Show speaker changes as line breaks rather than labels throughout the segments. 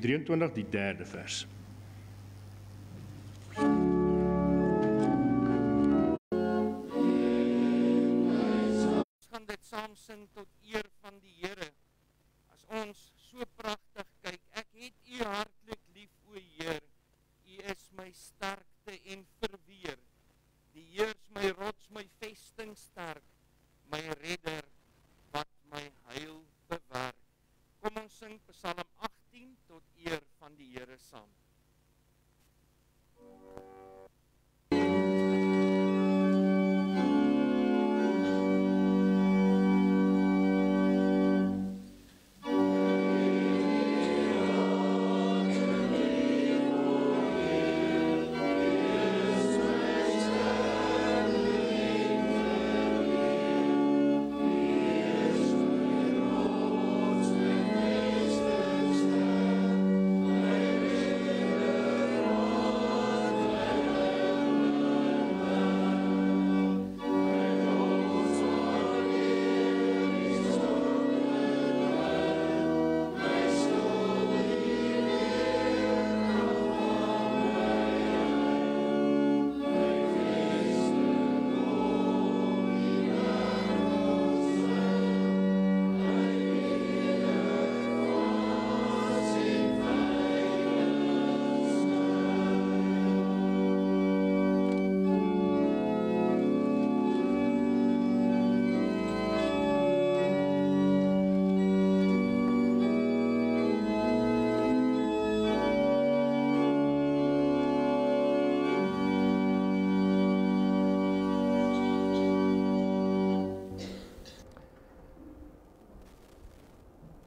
23, die 3de vers.
Ons gaan dit saam sing tot eer van die Here. As ons so pragtig kyk, ek het U hartlik lief, o Heer. U is my sterkte en verweer. Die Heer is my rots, my vesting sterk, my redder wat my heil bewerk. Kom ons sing Psalm 18 tot eer van die Here saam.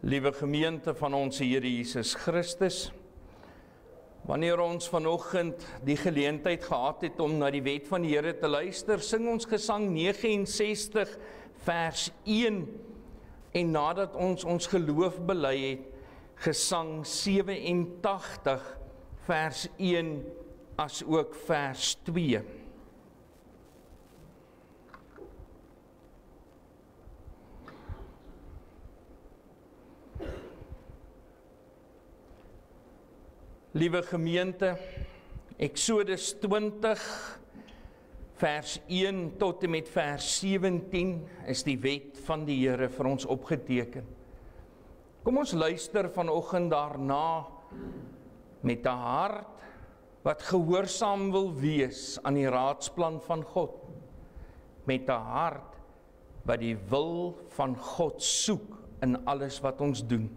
Liewe gemeente van ons Here Jesus Christus, wanneer ons vanoggend die geleentheid gehad het om na die wet van die Here te luister, sing ons gesang 69 vers 1 en nadat ons geloof bely het, gesang 87 vers 1 as ook vers 2. Liewe gemeente, Exodus 20 vers 1 tot en met vers 17 is die wet van die Here vir ons opgeteken. Kom ons luister vanoggend daarna met 'n hart wat gehoorsaam wil wees aan die raadsplan van God, met 'n hart wat die wil van God soek in alles wat ons doen.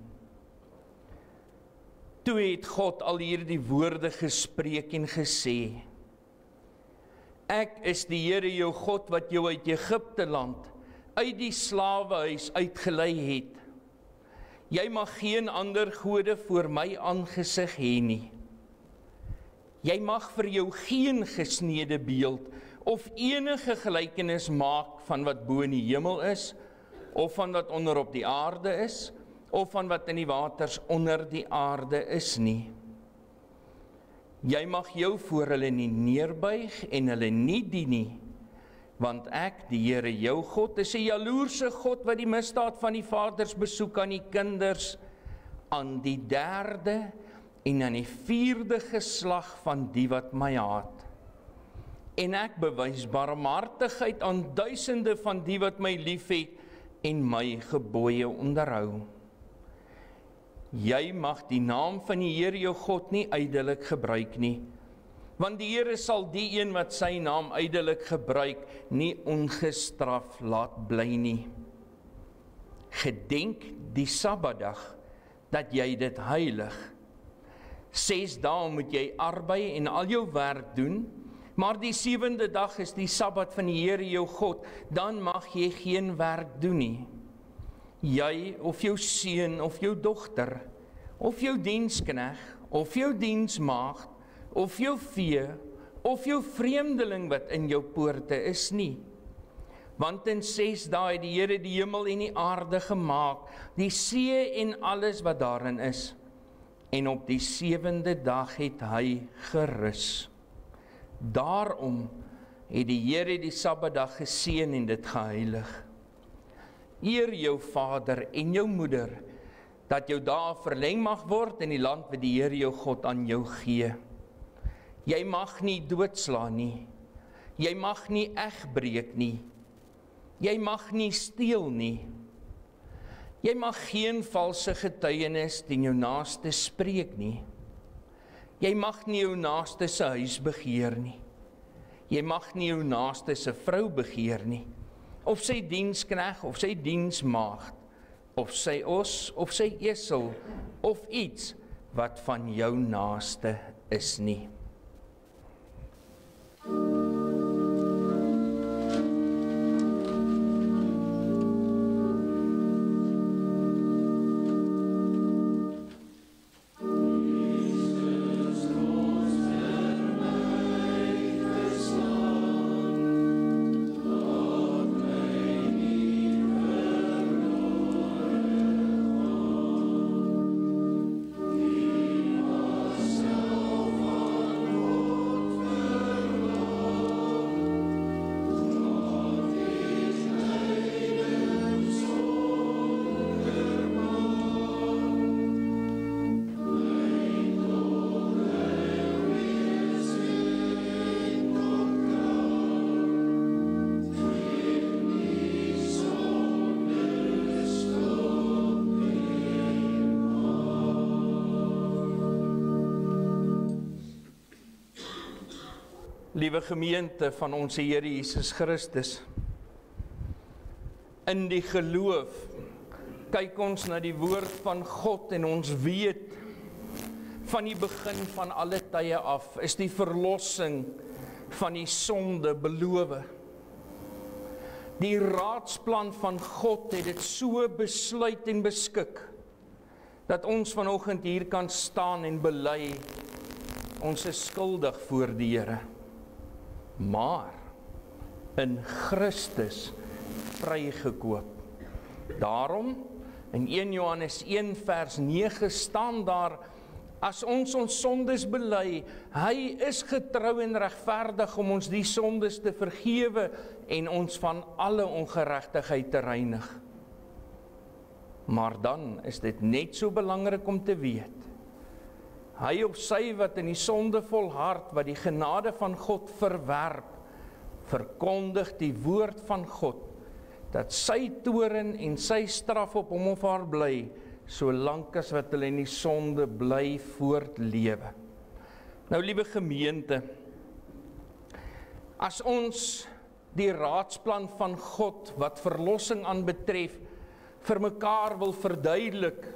Toe het God al hierdie woorde gespreek en gesê: Ek is die Here jou God wat jou uit Egipte land, uit die slawehuis uitgelei het. Jy mag geen ander gode voor my aangesig hê nie. Jy mag vir jou geen gesneede beeld of enige gelykenis maak van wat bo in die hemel is, of van wat onder op die aarde is, of van wat in die waters onder die aarde is nie. Jy mag jou voor hulle nie neerbuig en hulle nie dien nie, want ek, die Here jou God, is 'n jaloerse God wat die misdaad van die vaders besoek aan die kinders, aan die 3de en aan die 4de geslag van die wat my haat. En ek bewys barmhartigheid aan duisende van die wat my liefhet en my gebooie onderhou. Jy mag die naam van die Here jou God nie ydelik gebruik nie, want die Here sal die een wat sy naam ydelik gebruik nie ongestraf laat bly nie. Gedenk die Sabbatdag dat jy dit heilig. 6 dae moet jy arbei en al jou werk doen, maar die 7de dag is die Sabbat van die Here jou God, dan mag jy geen werk doen nie. Jy of jou seun of jou dogter, of jou dienskneg, of jou diensmaagd, of jou vee, of jou vreemdeling wat in jou poorte is nie. Want in 6 dae het die Here die hemel en die aarde gemaak, die see en alles wat daarin is. En op die 7de dag het hy gerus. Daarom het die Here die Sabbatdag geseën en dit geheilig. Eer jou vader en jou moeder, dat jou dae verleng mag word in die land wat die Here jou God aan jou gee. Jy mag nie doodslaan nie. Jy mag nie egbreek nie. Jy mag nie steel nie. Jy mag geen valse getuienis teen jou naaste spreek nie. Jy mag nie jou naaste se huis begeer nie. Jy mag nie jou naaste se vrou begeer nie, of sy diensknegt, of sy diensmaagd, of sy os, of sy esel, of iets wat van jou naaste is nie. Liewe gemeente van ons Here Jesus Christus, in die geloof kyk ons na die woord van God en ons weet van die begin van alle tye af is die verlossing van die sonde beloof. Die raadsplan van God het dit so besluit en beskik dat ons vanoggend hier kan staan en bely ons is skuldig voor die Here. Maar in Christus vrygekoop. Daarom in 1 Johannes 1 vers 9 staan daar, as ons sondes bely, hy is getrou en regverdig om ons die sondes te vergewe en ons van alle ongeregtigheid te reinig. Maar dan is dit net so belangrik om te weet, hy of sy wat in die sonde volhard, wat die genade van God verwerp, verkondig die woord van God, dat sy toorn en sy straf op hom of haar bly, solank as wat hulle in die sonde bly voortlewe. Nou, liewe gemeente, as ons die raadsplan van God, wat verlossing aanbetref, vir mekaar wil verduidelik,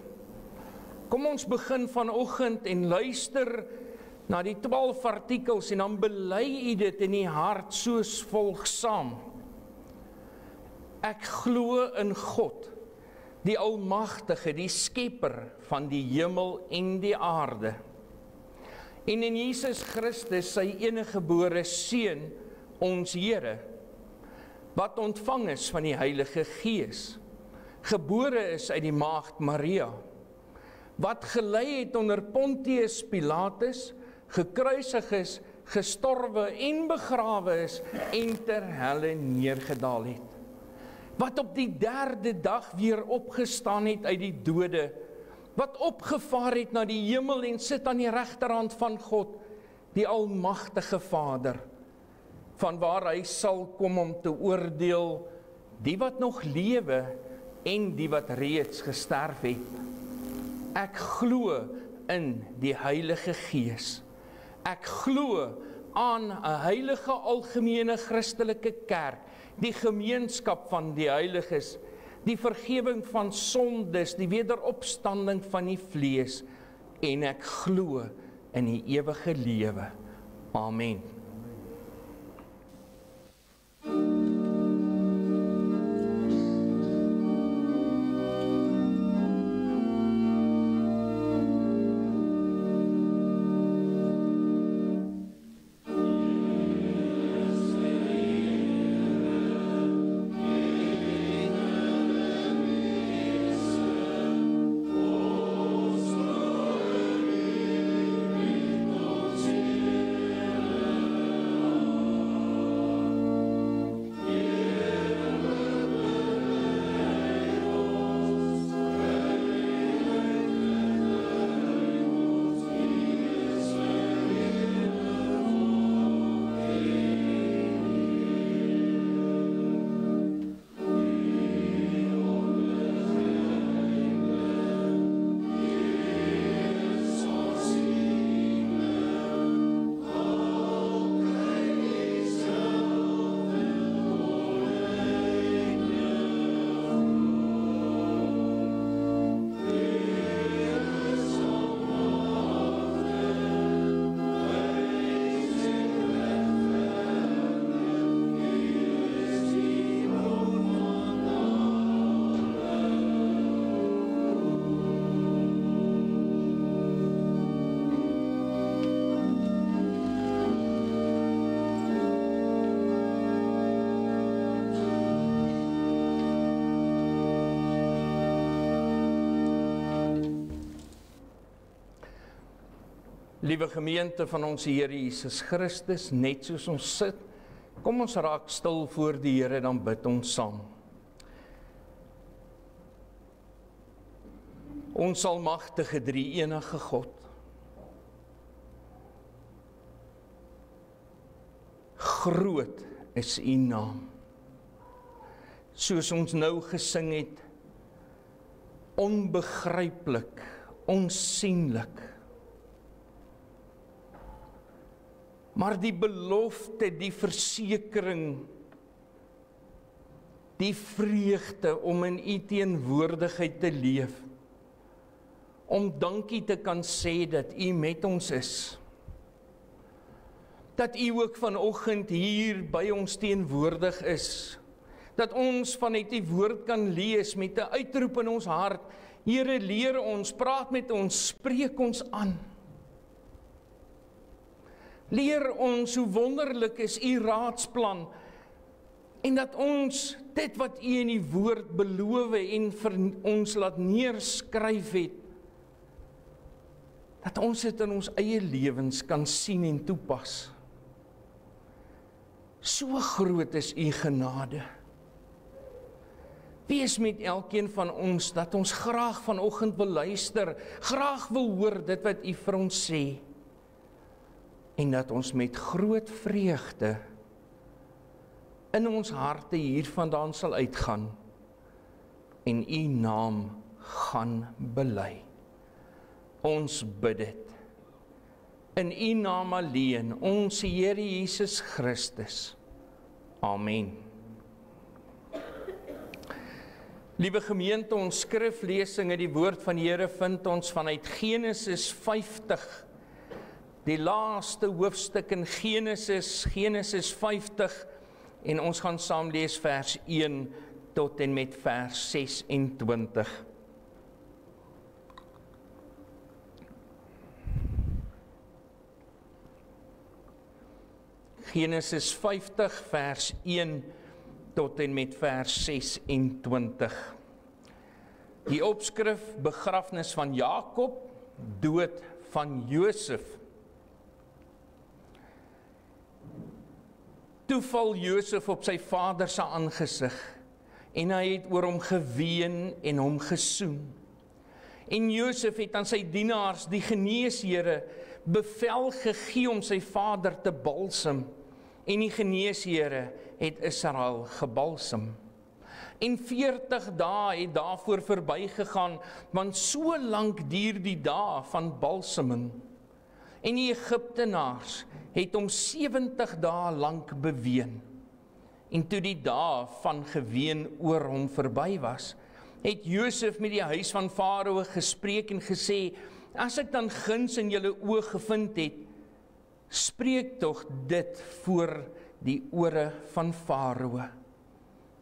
kom ons begin vanoggend en luister na die 12 artikels en dan bely u dit in die hart soos volg saam. Ek glo in God, die Almagtige, die Skepper van die hemel en die aarde. En in Jesus Christus, sy eniggebore Seun, ons Here, wat ontvang is van die Heilige Gees, gebore is uit die maagd Maria, wat gelei het onder Pontius Pilatus, gekruisig is, gestorwe en begrawe is en ter helle neergedaal het. Wat op die 3de dag weer opgestaan het uit die dode, wat opgevaar het na die hemel en sit aan die regterhand van God, die Almagtige Vader, van waar hy sal kom om te oordeel die wat nog lewe en die wat reeds gesterf het. Ek glo in die Heilige Gees. Ek glo aan 'n heilige algemene Christelike kerk, die gemeenskap van die heiliges, die vergewing van sondes, die wederopstanding van die vlees, en ek glo in die ewige lewe. Amen. Liewe gemeente van ons Here Jesus Christus, net soos ons sit, kom ons raak stil voor die Here, dan bid ons saam. Ons almagtige drie-enige God, groot is U naam. Soos ons nou gesing het, onbegryplik, onsienlik. Maar die belofte, die versekering, die vreugde om in U teenwoordigheid te leef, om dankie te kan sê dat U met ons is, dat U ook vanoggend hier by ons teenwoordig is, dat ons vanuit U woord kan lees met 'n uitroep in ons hart, Here, leer ons, praat met ons, spreek ons aan. Leer ons hoe wonderlik is U raadsplan, en dat ons dit wat U in die woord beloof en vir ons laat neerskryf het, dat ons dit in ons eie lewens kan sien en toepas. So groot is U genade. Wees met elkeen van ons, dat ons graag vanoggend wil luister, graag wil hoor dit wat U vir ons sê, en dat ons met groot vreugde in ons harte hiervandaan sal uitgaan en U naam gaan bely. Ons bid dit in U naam alleen, ons Here Jesus Christus. Amen. Liewe gemeente, ons skriflesing uit die woord van die Here vind ons vanuit Genesis 50, die laaste hoofstuk in Genesis 50, en ons gaan saam lees vers 1 tot en met vers 26. Genesis 50 vers 1 tot en met vers 26. Die opskrif: begrafnis van Jakob, dood van Josef. Toe val Josef op sy vader se aangesig, en hy het oor hom geween en hom gesoen. En Josef het aan sy dienaars, die geneeshere, bevel gegee om sy vader te balsem, en die geneeshere het Israel gebalsem. En 40 dae het daarvoor verbygegaan, want so lank duur die dae van balseming. En die Egiptenaars het hom 70 dae lank beween. En toe die dae van geween oor hom verby was, het Josef met die huis van Farao gespreek en gesê: as ek dan guns in julle oë gevind het, spreek tog dit voor die ore van Farao.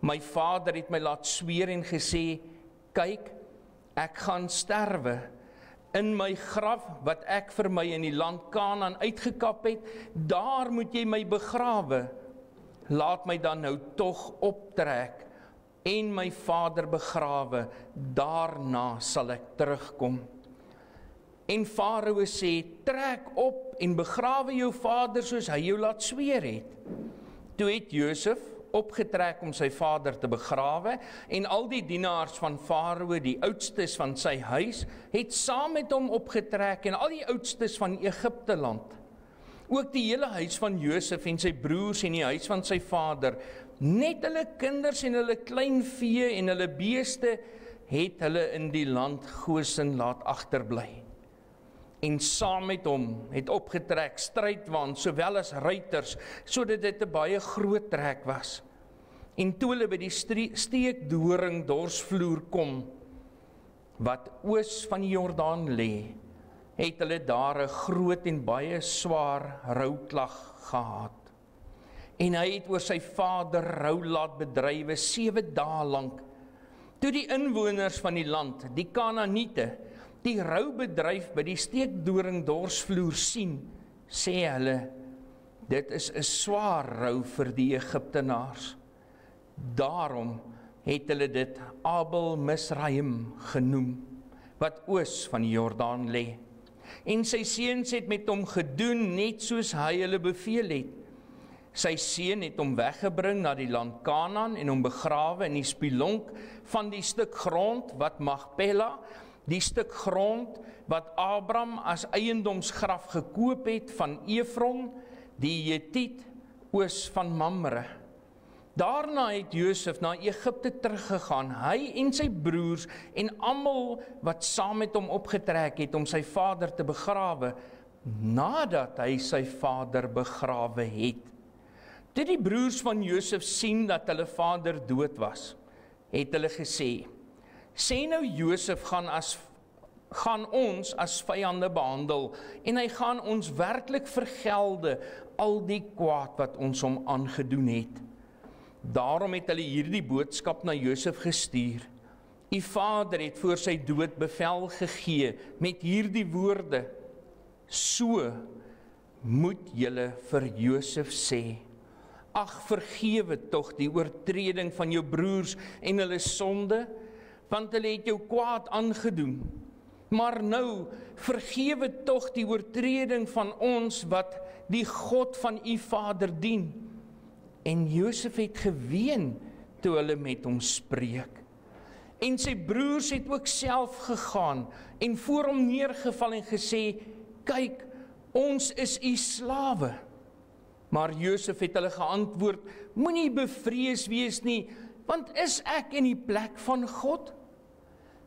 My vader het my laat sweer en gesê: kyk, ek gaan sterwe. In my graf wat ek vir my in die land Kanaan uitgekap het, daar moet jy my begrawe. Laat my dan nou tog optrek en my vader begrawe, daarna sal ek terugkom. En Farao sê: trek op en begrawe jou vader soos hy jou laat sweer het. Toe het Josef opgetrek om sy vader te begrawe, en al die dienaars van Farao, die oudstes van sy huis, het saam met hom opgetrek, en al die oudstes van Egipte land. Ook die hele huis van Josef en sy broers en die huis van sy vader, net hulle kinders en hulle klein vee en hulle beeste, het hulle in die land Gosen laat agterbly. En saam met hom het opgetrek strydwaans, sowel as ruiters, sodat dit 'n baie groot trek was. En toe hulle by die steekdoring dorsvloer kom, wat oos van die Jordaan lê, het hulle daar 'n groot en baie swaar rouklag gehad. En hy het oor sy vader rou laat bedrywe 7 dae lank. Toe die inwoners van die land, die Kanaaniete, die roubedryf by die steekdoring dorsvloer sien, sê hulle: dit is 'n swaar rou vir die Egiptenaars. Daarom het hulle dit Abel Misraim genoem, wat oos van die Jordaan lê. En sy seuns het met hom gedoen net soos hy hulle beveel het. Sy seun het hom weggebring na die land Kanaan en hom begrawe in die spilonk van die stuk grond wat Magpela, die stuk grond wat Abraham as eiendomsgraf gekoop het van Efron, die Hetiet, oos van Mamre. Daarna het Josef na Egipte teruggegaan, hy en sy broers en almal wat saam met hom opgetrek het om sy vader te begrawe, nadat hy sy vader begrawe het. Toe die broers van Josef sien dat hulle vader dood was, het hulle gesê, sê nou Josef gaan ons as vyande behandel en hy gaan ons werklik vergelde al die kwaad wat ons hom aangedoen het. Daarom het hulle hierdie boodskap na Josef gestuur. U vader het voor sy dood bevel gegee met hierdie woorde, so moet julle vir Josef sê, ag vergewe tog die oortreding van jou broers en hulle sonde, want hulle het jou kwaad aangedoen. Maar nou, vergewe tog die oortreding van ons wat die God van u vader dien. En Josef het geween toe hulle met hom spreek. En sy broers het ook self gegaan en voor hom neergeval en gesê, kyk, ons is u slawe. Maar Josef het hulle geantwoord, moenie bevrees wees nie, want is ek in die plek van God?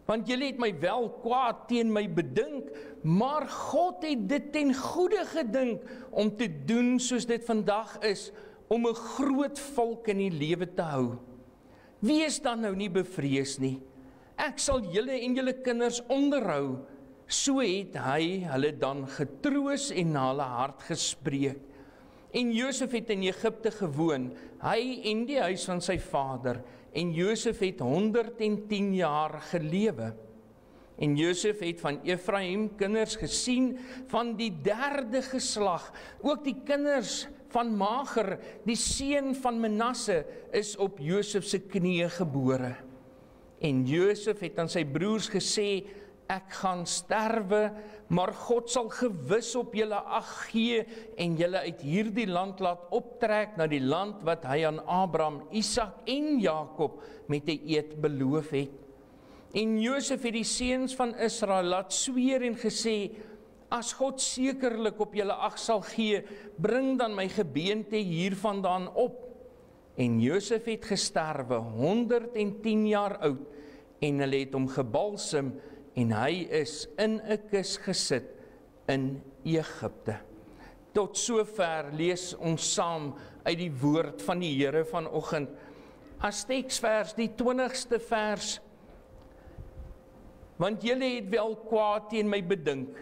Want julle het my wel kwaad teen my bedink, maar God het dit ten goeie gedink om te doen soos dit vandag is, om 'n groot volk in die lewe te hou. Wees dan nou nie bevrees nie. Ek sal julle en julle kinders onderhou. So het hy hulle dan getroos en na hulle hart gespreek. En Josef het in Egipte gewoon, hy en die huis van sy vader, en Josef het 110 jaar gelewe. En Josef het van Efraim kinders gesien van die 3de geslag, ook die kinders van Mager, die seun van Manasse, is op Josef se knieë gebore. En Josef het aan sy broers gesê, ek gaan sterwe, maar God sal gewis op julle ag gee en julle uit hierdie land laat optrek na die land wat hy aan Abraham, Isak en Jakob met 'n eed beloof het. En Josef het die seuns van Israel laat sweer en gesê, as God sekerlik op julle ag sal gee, bring dan my gebeente hiervandaan op. En Josef het gesterwe, 110 jaar oud, en hulle het hom gebalsem, en hy is in 'n kus gesit in Egipte. Tot sover lees ons saam uit die woord van die Here vanoggend. As teksvers die 20ste vers, want julle het wel kwaad teen my bedink,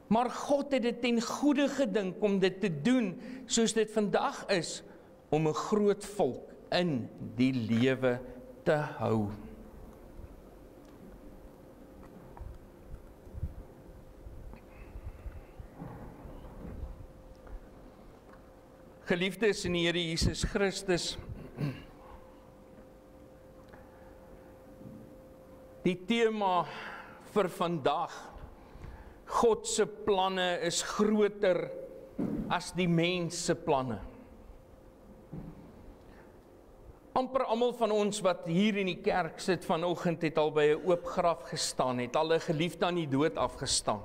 maar God het dit ten goeie gedink om dit te doen, soos dit vandag is, om 'n groot volk in die lewe te hou. Geliefdes in die Here Jesus Christus, die tema vir vandag, God se planne is groter as die mens se planne. Amper almal van ons wat hier in die kerk sit vanoggend het al by 'n oop graf gestaan, het al 'n geliefde aan die dood afgestaan.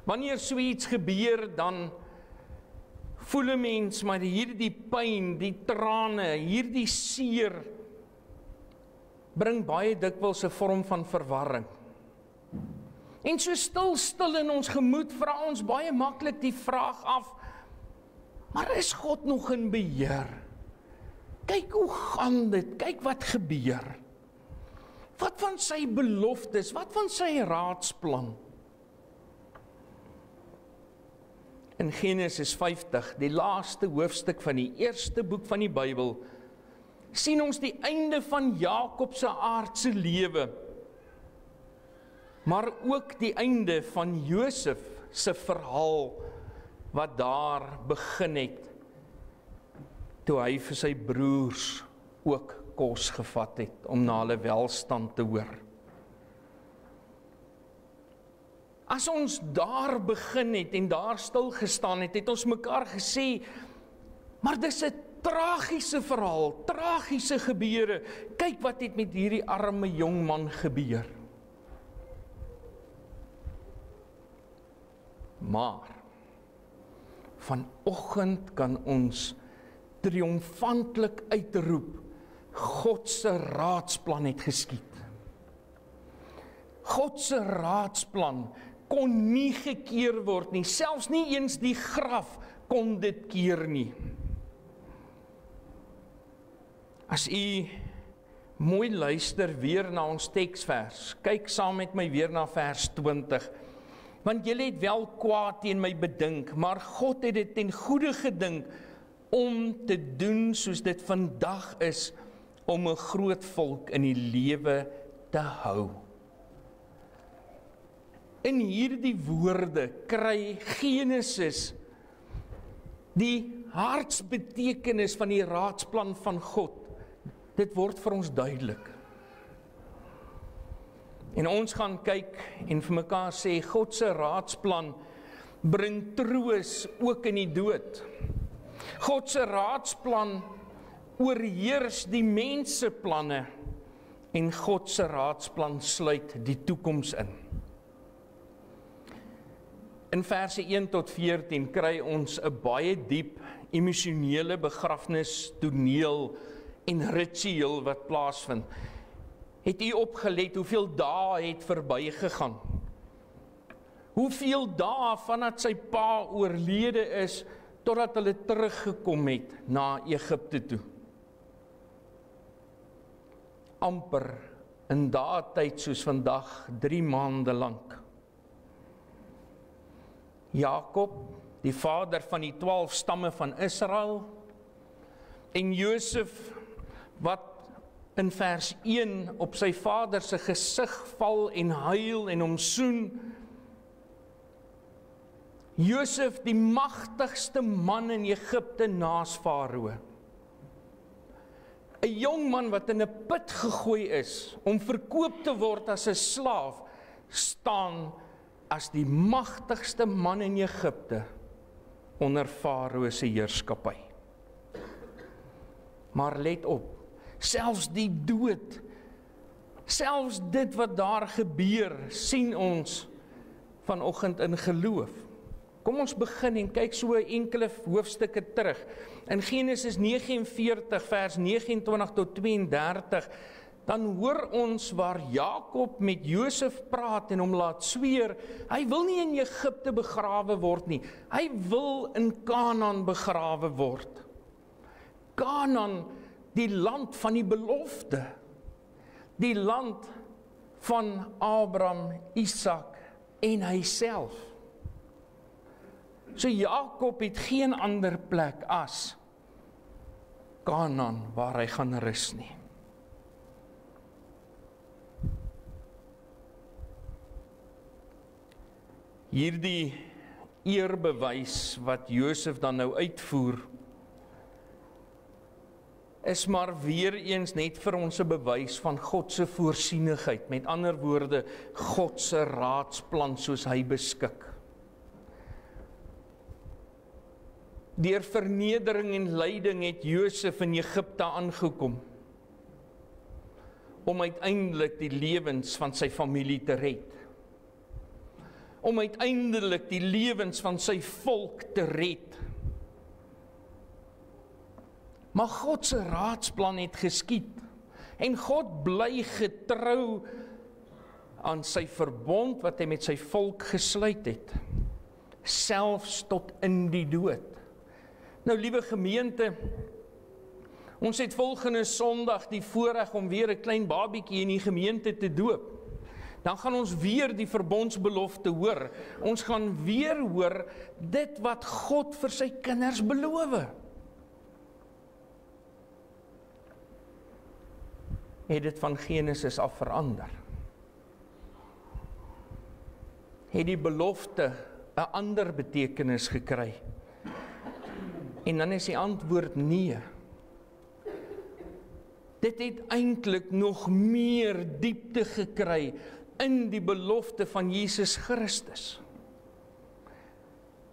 Wanneer so iets gebeur, dan voel 'n mens maar hierdie pyn, die trane, hierdie seer bring baie dikwels 'n vorm van verwarring. En so stil in ons gemoed vra ons baie maklik die vraag af, maar is God nog in beheer? Kyk hoe gaan dit, kyk wat gebeur. Wat van sy beloftes, wat van sy raadsplan? In Genesis 50, die laaste hoofstuk van die eerste boek van die Bybel, sien ons die einde van Jakob se aardse lewe, maar ook die einde van Josef se verhaal, wat daar begin het, toe hy vir sy broers ook kos gevat het, om na hulle welstand te hoor. As ons daar begin het en daar stil gestaan het, het ons mekaar gesê, maar dis 'n tragiese verhaal, tragiese gebeure. Kyk wat het met hierdie arme jong man gebeur. Maar vanoggend kan ons triomfantlik uitroep, God se raadsplan het geskied. God se raadsplan kon nie gekeer word nie, selfs nie eens die graf kon dit keer nie. As u mooi luister weer na ons teksvers, kyk saam met my weer na vers 20, want julle het wel kwaad teen my bedink, maar God het dit ten goeie gedink om te doen soos dit vandag is, om 'n groot volk in die lewe te hou. In hierdie woorde kry Genesis die hartsbetekenis van die raadsplan van God. Dit word vir ons duidelik. En ons gaan kyk en vir mekaar sê, God se raadsplan bring troos ook in die dood. God se raadsplan oorheers die menseplanne en God se raadsplan sluit die toekoms in. In verse 1 tot 14 kry ons 'n baie diep emosionele begrafnistoneel en ritueel wat plaasvind. Het u opgelet hoeveel dae het verbygegaan? Hoeveel dae vandat sy pa oorlede is, totdat hulle teruggekom het na Egipte toe? Amper in daai tyd soos vandag 3 maande lank. Jakob, die vader van die 12 stamme van Israel, en Josef, wat in vers 1 op sy vader se gesig val en huil en hom soen. Josef, die magtigste man in Egipte naas Farao. 'n Jong man wat in 'n put gegooi is om verkoop te word as 'n slaaf, staan as die magtigste man in Egipte onder Farao se heerskappy. Maar let op, selfs die dood, selfs dit wat daar gebeur, sien ons vanoggend in geloof. Kom ons begin en kyk so enkele hoofstukke terug. In Genesis 49 vers 29 tot 32, dan hoor ons waar Jakob met Josef praat en hom laat sweer, hy wil nie in Egipte begrawe word nie, hy wil in Kanaan begrawe word. Kanaan, die land van die belofte, die land van Abraham, Isak en hy self. So Jakob het geen ander plek as Kanaan waar hy gaan rus nie. Hierdie eerbewys wat Josef dan nou uitvoer, is maar weer eens net vir ons 'n bewys van God se voorsienigheid. Met ander woorde, God se raadsplan soos hy beskik. Deur vernedering en lyding het Josef in Egipte aangekom, om uiteindelik die lewens van sy familie te red. Om uiteindelik die lewens van sy volk te red. Maar God se raadsplan het geskied, en God bly getrou aan sy verbond wat hy met sy volk gesluit het, selfs tot in die dood. Nou, liewe gemeente, ons het volgende Sondag die voorreg om weer 'n klein babietjie in die gemeente te doop. Dan gaan ons weer die verbondsbelofte hoor. Ons gaan weer hoor dit wat God vir sy kinders beloof. Het dit van Genesis af verander? Het die belofte 'n ander betekenis gekry? En dan is die antwoord nee. Dit het eintlik nog meer diepte gekry in die belofte van Jesus Christus.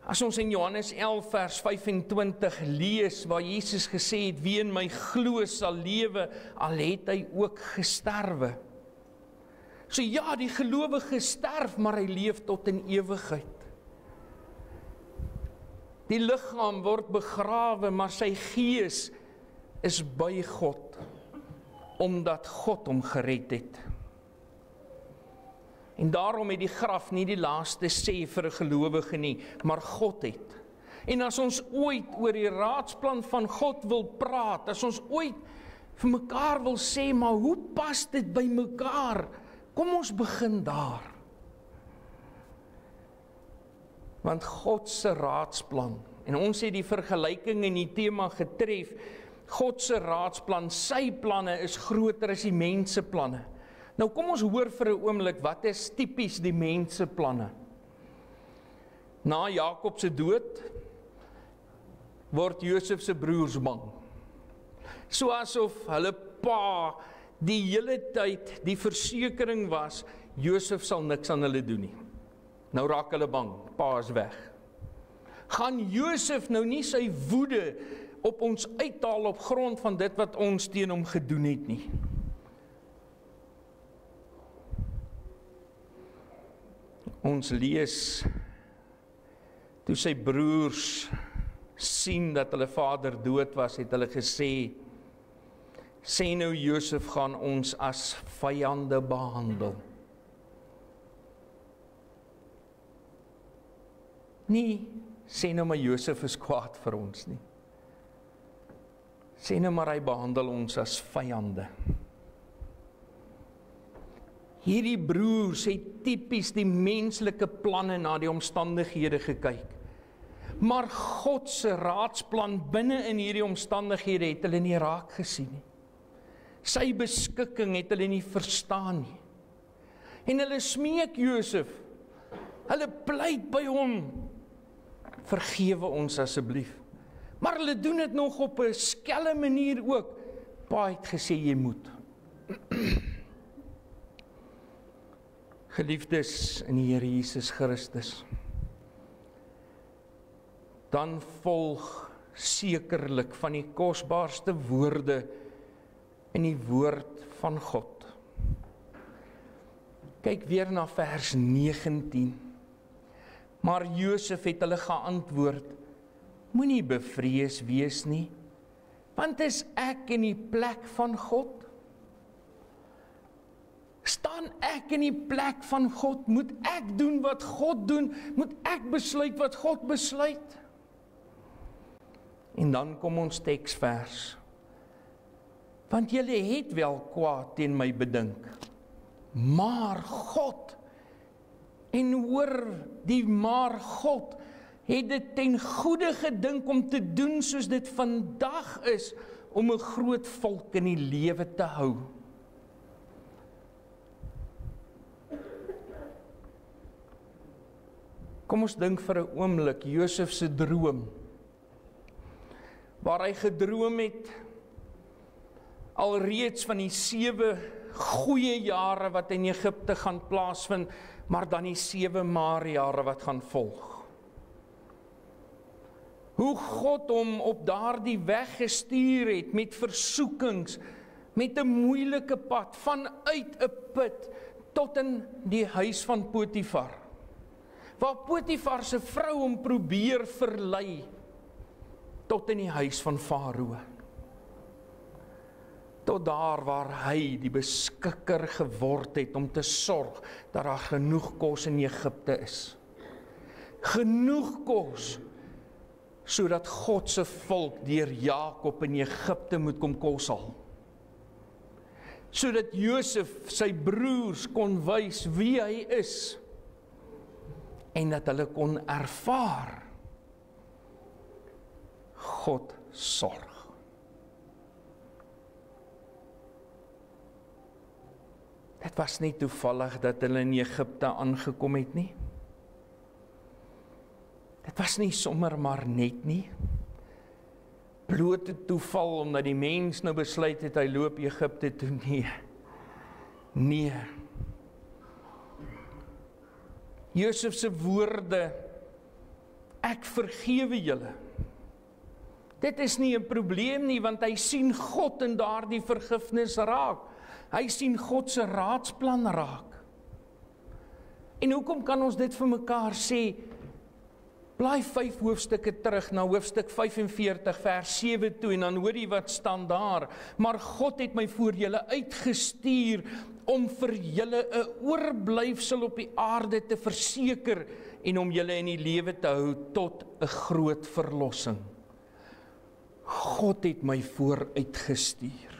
As ons in Johannes 11 vers 25 lees, waar Jesus gesê het, wie in my glo sal lewe, al het hy ook gesterwe. So ja, die gelowige sterf, maar hy leef tot in ewigheid. Die liggaam word begrawe, maar sy gees is by God, omdat God hom gered het. En daarom het die graf nie die laaste sê vir 'n gelowige nie, maar God het. En as ons ooit oor die raadsplan van God wil praat, as ons ooit vir mekaar wil sê, maar hoe pas dit by mekaar? Kom ons begin daar. Want God se raadsplan, en ons het die vergelyking in die tema getref, God se raadsplan, sy planne is groter as die mense planne. Nou kom ons hoor vir 'n oomblik, wat is tipies die mense planne? Na Jakob se dood, word Josef se broers bang. So asof hulle pa die hele tyd die versekering was, Josef sal niks aan hulle doen nie. Nou raak hulle bang, pa is weg. Gaan Josef nou nie sy woede op ons uithaal op grond van dit wat ons teen hom gedoen het nie? Ons lees, toe sy broers sien dat hulle vader dood was, het hulle gesê, sê nou Josef gaan ons as vyande behandel. Nie, sê nou maar Josef is kwaad vir ons nie. Sê nou maar hy behandel ons as vyande. Hierdie broers het tipies die menslike planne na die omstandighede gekyk. Maar God se raadsplan binne in hierdie omstandighede het hulle nie raak gesien nie. Sy beskikking het hulle nie verstaan nie. En hulle smeek Josef, hulle pleit by hom, vergewe ons asseblief. Maar hulle doen dit nog op 'n skelle manier ook. Pa het gesê jy moet. Geliefdes in die Here Jesus Christus, dan volg sekerlik van die kosbaarste woorde in die woord van God. Kyk weer na vers 19. Maar Josef het hulle geantwoord, moenie bevrees wees nie, want is ek in die plek van God? Staan ek in die plek van God? Moet ek doen wat God doen? Moet ek besluit wat God besluit? En dan kom ons teksvers. Want julle het wel kwaad teen my bedink, maar God, en hoor die maar God, het dit ten goeie gedink om te doen soos dit vandag is, om 'n groot volk in die lewe te hou. Kom ons dink vir 'n oomblik Josef se droom, waar hy gedroom het alreeds van die 7 goeie jare wat in Egipte gaan plaasvind, maar dan die 7 maar jare wat gaan volg. Hoe God hom op daardie weg gestuur het met versoekings, met 'n moeilike pad, vanuit 'n put tot in die huis van Potifar, waar Potifar se vrou hom probeer verlei, tot in die huis van Farao. Tot daar waar hy die beskikker geword het om te sorg dat daar genoeg kos in Egipte is. Genoeg kos, sodat God se volk deur Jakob in Egipte moet kom kos haal. Sodat Josef sy broers kon wys wie hy is, en dat hulle kon ervaar, God sorg. Dit was nie toevallig dat hulle in Egipte aangekom het nie. Dit was nie sommer maar net nie. Blote toeval, omdat die mens nou besluit het, hy loop Egipte toe. Nee. Josef se woorde, ek vergewe julle. Dit is nie 'n probleem nie, want hy sien God in daardie vergifnis raak. Hy sien God se raadsplan raak. En hoekom kan ons dit vir mekaar sê? Blaai 5 hoofstukke terug na hoofstuk 45 vers 7 toe en dan hoor jy wat staan daar. Maar God het my voor julle uitgestuur om vir julle 'n oorblyfsel op die aarde te verseker en om julle in die lewe te hou tot 'n groot verlossing. God het my vooruitgestuur.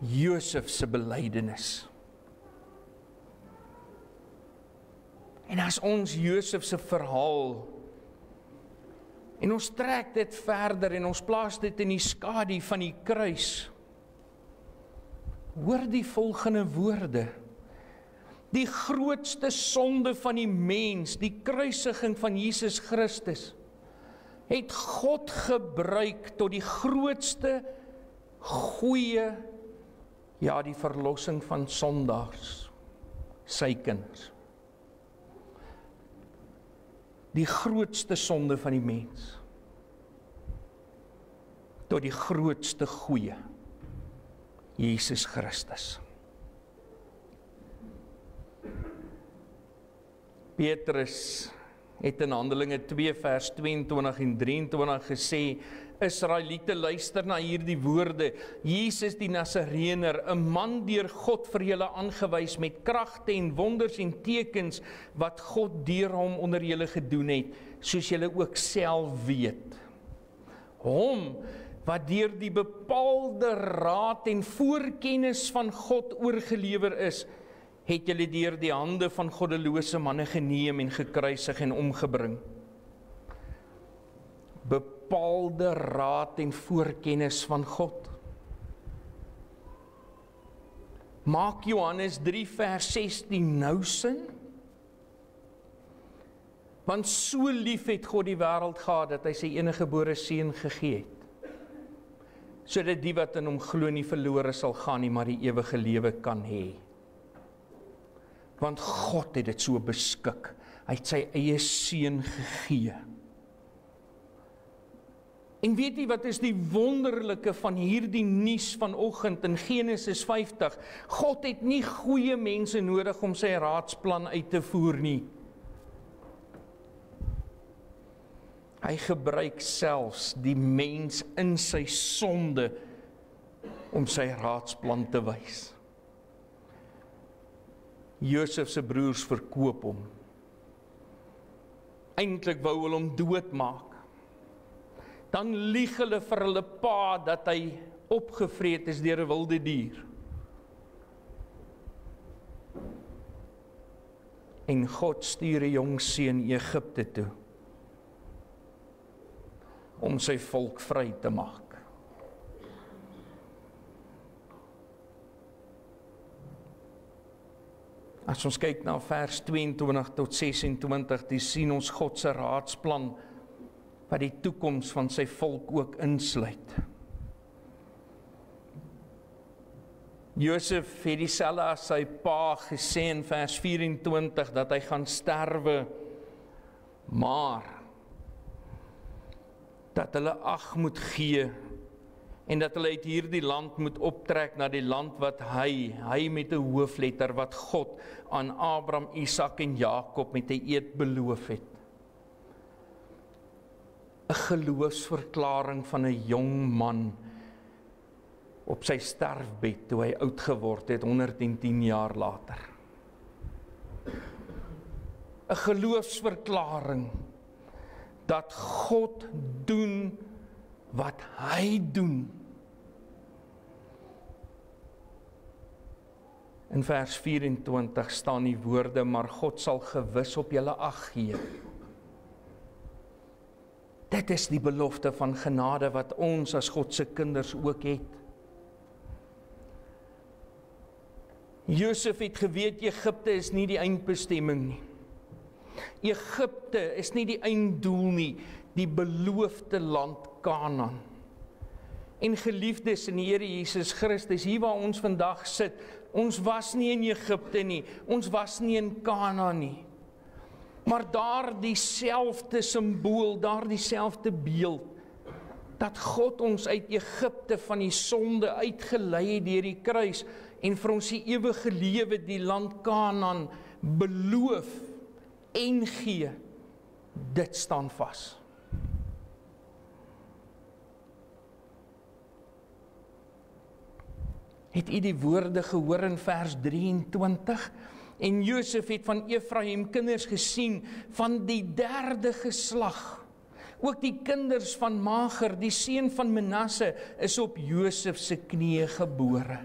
Josef se belydenis. En as ons Josef se verhaal, en ons trek dit verder en ons plaas dit in die skadu van die kruis, hoor die volgende woorde. Die grootste sonde van die mens, die kruisiging van Jesus Christus, het God gebruik tot die grootste goeie, ja, die verlossing van sondaars, sy kinders. Die grootste sonde van die mens, tot die grootste goeie, Jesus Christus. Petrus het in Handelinge 2 vers 22 en 23 gesê, Israeliete, luister na hierdie woorde, Jesus die Nasarener, 'n man deur God vir julle aangewys met kragte en wonders en tekens wat God deur hom onder julle gedoen het, soos julle ook self weet. Hom wat deur die bepaalde raad en voorkennis van God oorgelewer is, het julle deur die hande van goddelose manne geneem en gekruisig en omgebring. Bepaalde raad en voorkennis van God. Maak Johannes 3 vers 16 nou sin? Want so lief het God die wêreld gehad, dat hy sy eniggebore seun gegee het, sodat die wat in hom glo nie verlore sal gaan nie, maar die ewige lewe kan hê. Want God het dit so beskik. Hy het sy eie seun gegee. En weet jy wat is die wonderlike van hierdie nuus vanoggend in Genesis 50? God het nie goeie mense nodig om sy raadsplan uit te voer nie. Hy gebruik selfs die mens in sy sonde om sy raadsplan te wys. Josef se broers verkoop hom. Eintlik wou hulle hom doodmaak. Dan lieg hulle vir hulle pa dat hy opgevreet is deur 'n wilde dier. En God stuur 'n jong seun Egipte toe om sy volk vry te maak. As ons kyk na vers 22 tot 26, dan sien ons God se raadsplan wat die toekoms van sy volk ook insluit. Josef het dieselfde as sy pa gesê in vers 24 dat hy gaan sterwe, maar dat hulle ag moet gee en dat hulle uit hierdie land moet optrek na die land wat hy met 'n hoofletter wat God aan Abraham, Isak en Jakob met 'n eed beloof het. 'n Geloofsverklaring van 'n jong man op sy sterfbed toe hy oud geword het 110 jaar later. 'n Geloofsverklaring dat God doen wat hy doen. In vers 24 staan die woorde, maar God sal gewis op julle ag gee. Dit is die belofte van genade wat ons as God se kinders ook het. Josef het geweet Egipte is nie die eindbestemming nie. Egipte is nie die einddoel nie, die beloofde land Kanaan. En geliefdes in die Here Jesus Christus, hier waar ons vandag sit, Ons was nie in Egipte nie, ons was nie in Kanaan nie. Maar daar dieselfde simbool, daar dieselfde beeld, dat God ons uit Egipte van die sonde uitgelei het deur die kruis en vir ons die ewige lewe, die land Kanaan, beloof en gee, dit staan vas. Het u die woorde gehoor in vers 23? En Josef het van Efraim kinders gesien van die 3de geslag. Ook die kinders van Mager, die seun van Manasse, is op Josef se knieë gebore.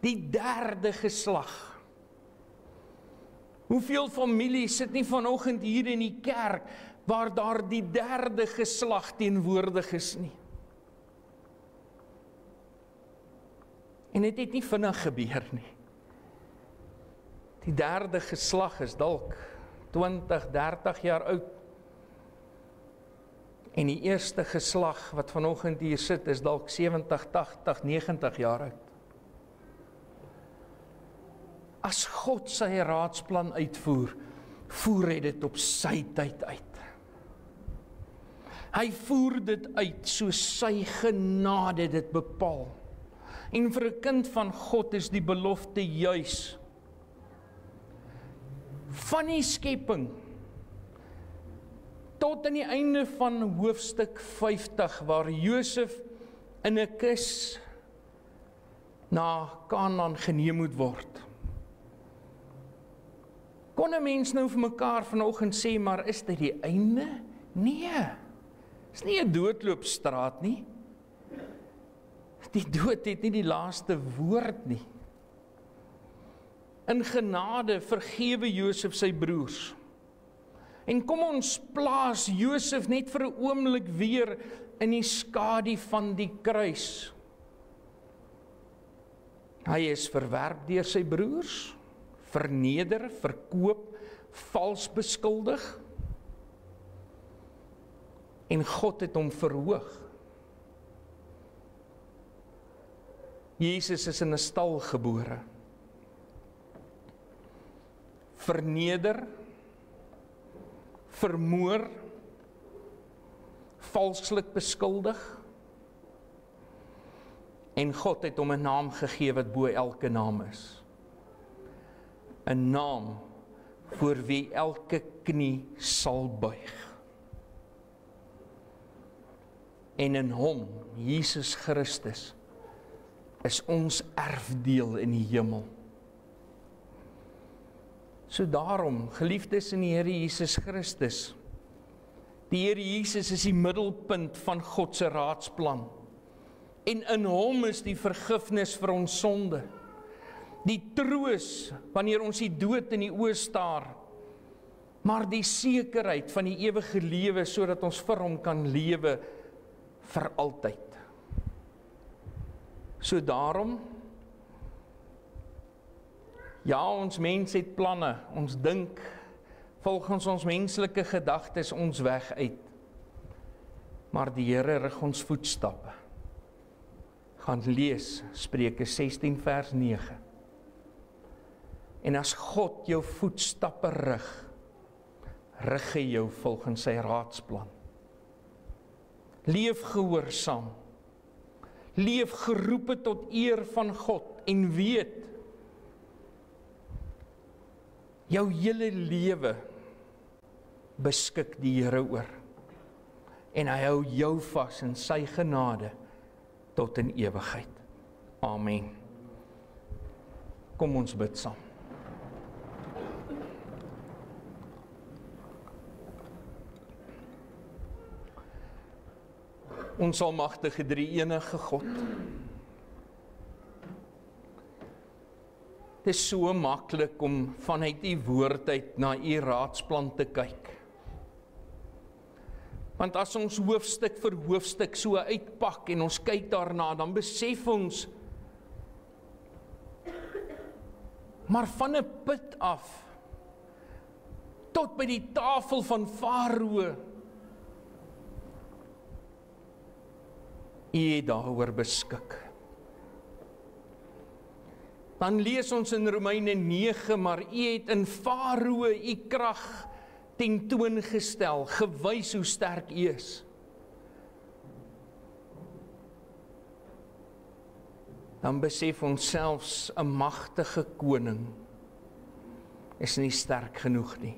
Die 3de geslag. Hoeveel families sit nie vanoggend hier in die kerk, waar daar die 3de geslag teenwoordig is nie? En dit het nie vinnig gebeur nie. Die 3de geslag is dalk 20, 30 jaar oud. En die eerste geslag wat vanoggend hier sit is dalk 70, 80, 90 jaar oud. As God sy raadsplan uitvoer, voer hy dit op sy tyd uit. Hy voer dit uit soos sy genade dit bepaal. En vir 'n kind van God is die belofte juis van die skepping tot aan die einde van hoofstuk 50, waar Josef in 'n kus na Kanaan geneem moet word. Kon 'n mens nou vir mekaar vanoggend sê, maar is dit die einde? Nee, is nie 'n doodloopstraat nie. Die dood het nie die laaste woord nie. In genade vergewe Josef sy broers. En kom ons plaas Josef net vir 'n oomblik weer in die skadu van die kruis. Hy is verwerp deur sy broers, verneder, verkoop, vals beskuldig. En God het hom verhoog. Jesus is in 'n stal gebore. Verneder, vermoor, valslik beskuldig. En God het hom 'n naam gegee wat bo elke naam is. 'n Naam voor wie elke knie sal buig. En in hom, Jesus Christus, is ons erfdeel in die hemel. So daarom, geliefdes in die Here Jesus Christus, die Here Jesus is die middelpunt van God se raadsplan. En in hom is die vergifnis vir ons sonde. Die troos wanneer ons die dood in die oë staar, maar die sekerheid van die ewige lewe sodat ons vir hom kan lewe vir altyd. So daarom, ja, ons mens het planne, ons dink volgens ons menslike gedagtes ons weg uit. Maar die Here rig ons voetstappe. Gaan lees Spreuke 16 vers 9. En as God jou voetstappe rig hy jou volgens sy raadsplan. Leef gehoorsaam. Leef geroepe tot eer van God en weet, jou hele lewe beskik die Here oor. En hy hou jou vas in sy genade tot in ewigheid. Amen. Kom ons bid saam. Ons almagtige drie-enige God. Het is so maklik om vanuit u woord uit na u raadsplan te kyk. Want as ons hoofstuk vir hoofstuk so uitpak en ons kyk daarna, dan besef ons, maar van 'n put af, tot by die tafel van Farao, u het daaroor beskik. Dan lees ons in Romeine 9, maar U het in Farao U krag tentoongestel, gewys hoe sterk U is. Dan besef ons selfs 'n magtige koning is nie sterk genoeg nie.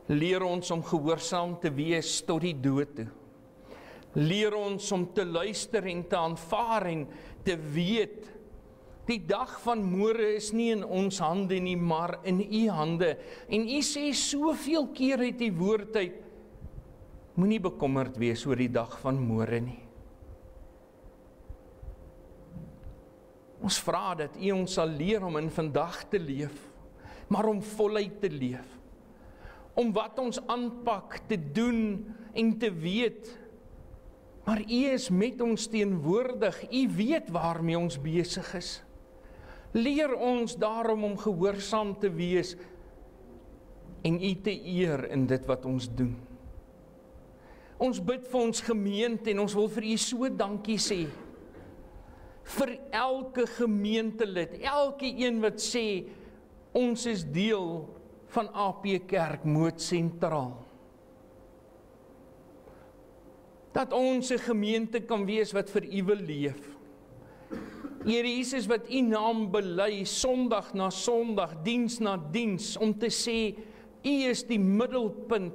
Leer ons om gehoorsaam te wees tot die dood toe. Leer ons om te luister en te aanvaar en te weet, die dag van môre is nie in ons hande nie, maar in U hande. En U sê soveel keer uit die woord uit, moenie bekommerd wees oor die dag van môre nie. Ons vra dat U ons sal leer om in vandag te leef, maar om voluit te leef. Om wat ons aanpak te doen en te weet, maar U is met ons teenwoordig, U weet waarmee ons besig is. Leer ons daarom om gehoorsaam te wees en U te eer in dit wat ons doen. Ons bid vir ons gemeente en ons wil vir U so dankie sê. Vir elke gemeentelid, elke een wat sê, ons is deel van AP Kerk Moot Sentraal. Dat ons 'n gemeente kan wees wat vir U wil leef. Here Jesus, wat U naam bely, Sondag na Sondag, diens na diens, om te sê, U is die middelpunt,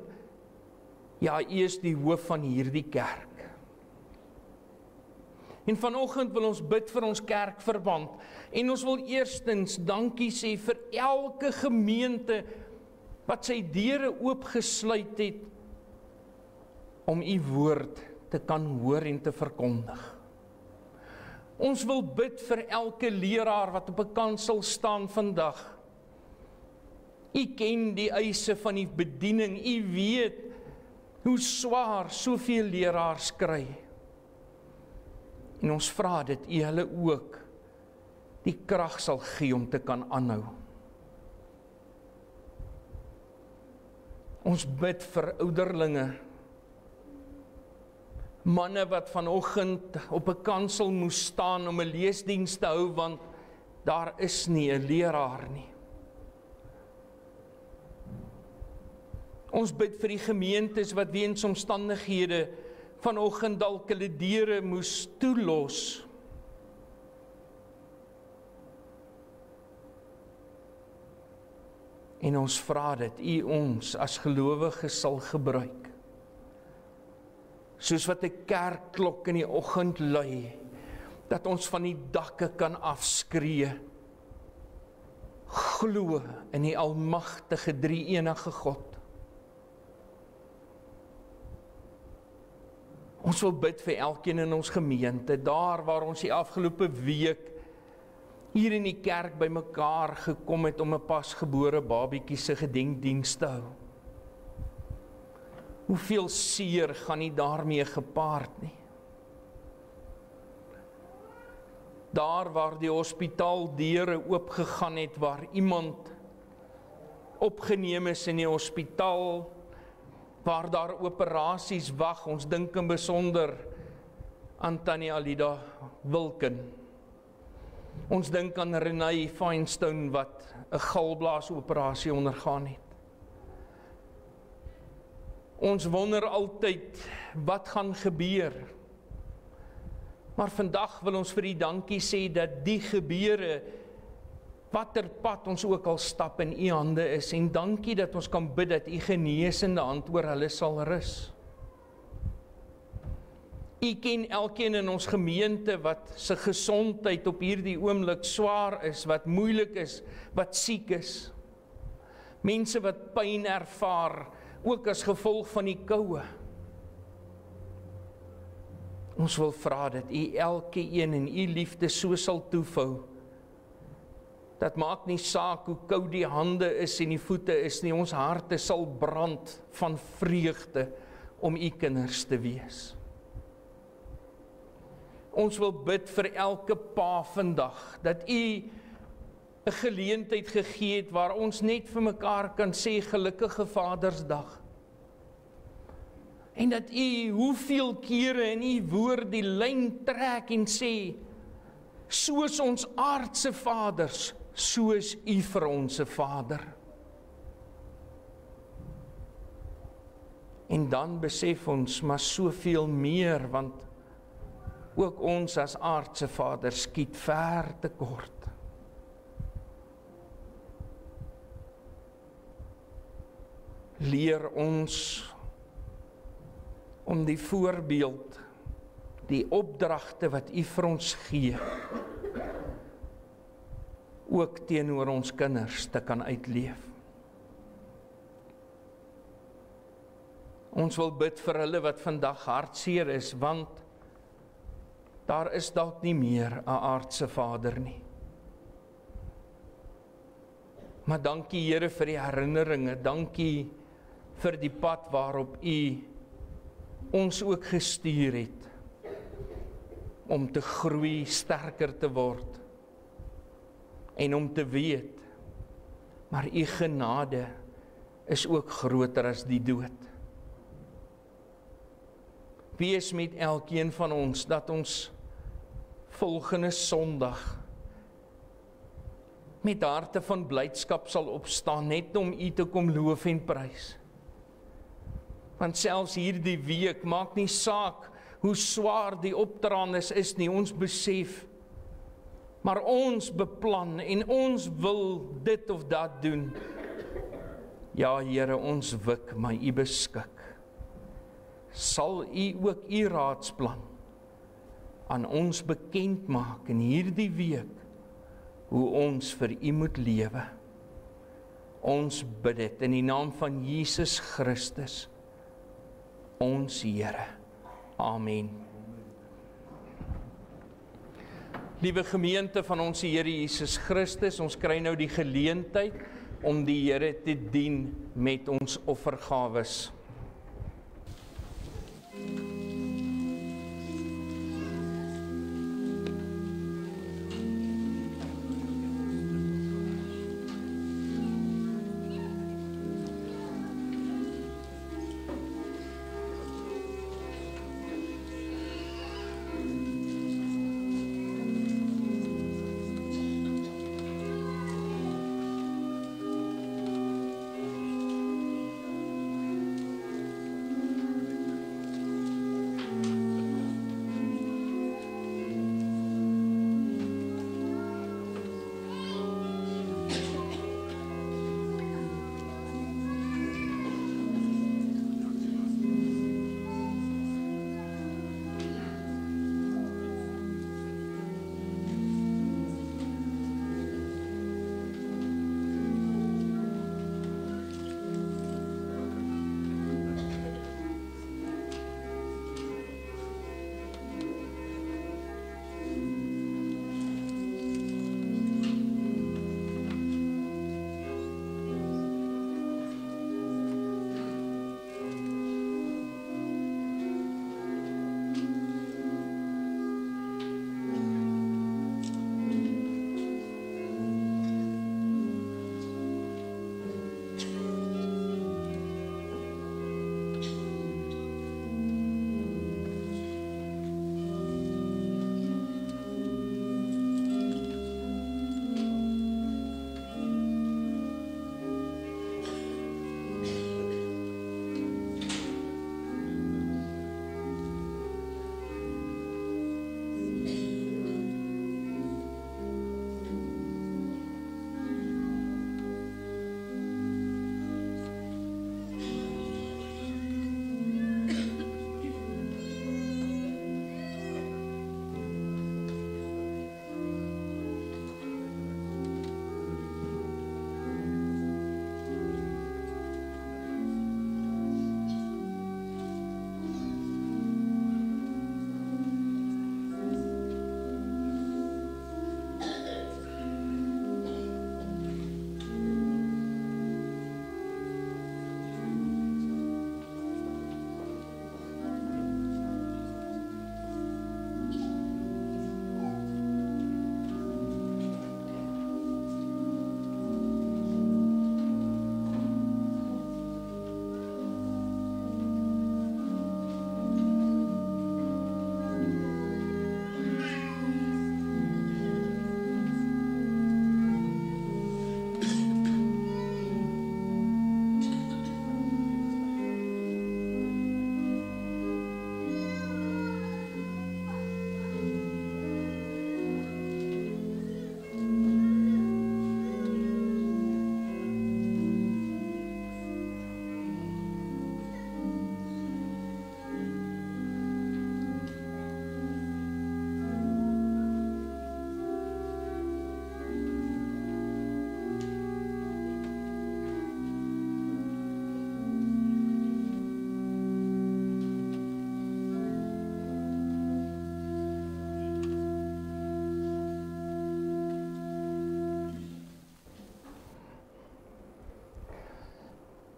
ja, U is die hoof van hierdie kerk. En vanoggend wil ons bid vir ons kerkverband, en ons wil eerstens dankie sê vir elke gemeente wat sy deure oopgesluit het om U woord te kan hoor en te verkondig. Ons wil bid vir elke leraar wat op 'n kansel staan vandag. U ken die eise van die bediening, U weet hoe swaar soveel leraars kry. En ons vra dit U hulle ook die krag sal gee om te kan aanhou. Ons bid vir ouderlinge, manne wat vanoggend op 'n kansel moes staan om 'n leesdiens te hou, want daar is nie 'n leraar nie. Ons bid vir die gemeentes wat weens omstandighede vanoggend dalk hulle deure moes toelos. En ons vra dit U ons as gelowiges sal gebruik. Soos wat 'n kerkklok in die oggend lui, dat ons van die dakke kan afskree. Glo in die almagtige drie-enige God. Ons wil bid vir elkeen in ons gemeente, daar waar ons die afgelope week hier in die kerk bymekaar gekom het om 'n pasgebore babietjie se gedenkdiens te hou. Hoeveel seer gaan nie daarmee gepaard nie. Daar waar die hospitaaldeure oopgegaan het, waar iemand opgeneem is in die hospitaal, waar daar operasies wag, ons dink in besonder aan Tannie Alida Wilken. Ons dink aan Renée Feinstein wat 'n galblaasoperasie ondergaan het. Ons wonder altyd, wat gaan gebeur? Maar vandag wil ons vir U dankie sê dat die gebeure, watter pad ons ook al stap, in U hande is, en dankie dat ons kan bid dat U genesende hand oor hulle sal rus. U ken elkeen in ons gemeente wat se gesondheid op hierdie oomblik swaar is, wat moeilik is, wat siek is. Mense wat pyn ervaar, ook as gevolg van die koue. Ons wil vra dat U elke een in U liefde so sal toevou, dat maak nie saak hoe koud die hande is en die voete is nie, ons harte sal brand van vreugde om U kinders te wees. Ons wil bid vir elke pa vandag, dat U 'n geleentheid gegee het waar ons net vir mekaar kan sê gelukkige Vadersdag. En dat U hoeveel kere in U woord die lyn trek en sê, soos ons aardse vaders, soos U vir ons 'n Vader. En dan besef ons maar soveel meer, want ook ons as aardse vaders skiet ver te kort. Leer ons om die voorbeeld, die opdragte wat U vir ons gee, ook teenoor ons kinders te kan uitleef. Ons wil bid vir hulle wat vandag hartseer is, want daar is dalk nie meer 'n aardse Vader nie. Maar dankie Here vir die herinneringe, dankie vir die pad waarop U ons ook gestuur het, om te groei, sterker te word, en om te weet, maar U genade is ook groter as die dood. Wees met elkeen van ons, dat ons volgende Sondag met harte van blydskap sal opstaan, net om U te kom loof en prys. Want selfs hierdie week, maak nie saak hoe swaar die opdraandes is nie, ons besef, maar ons beplan en ons wil dit of dat doen. Ja Here, ons wik, maar U beskik. Sal U ook U raadsplan aan ons bekend maak in hierdie week, hoe ons vir U moet lewe. Ons bid dit in die naam van Jesus Christus, ons Here. Amen. Liewe gemeente van ons Here Jesus Christus, ons kry nou die geleentheid om die Here te dien met ons offergawes.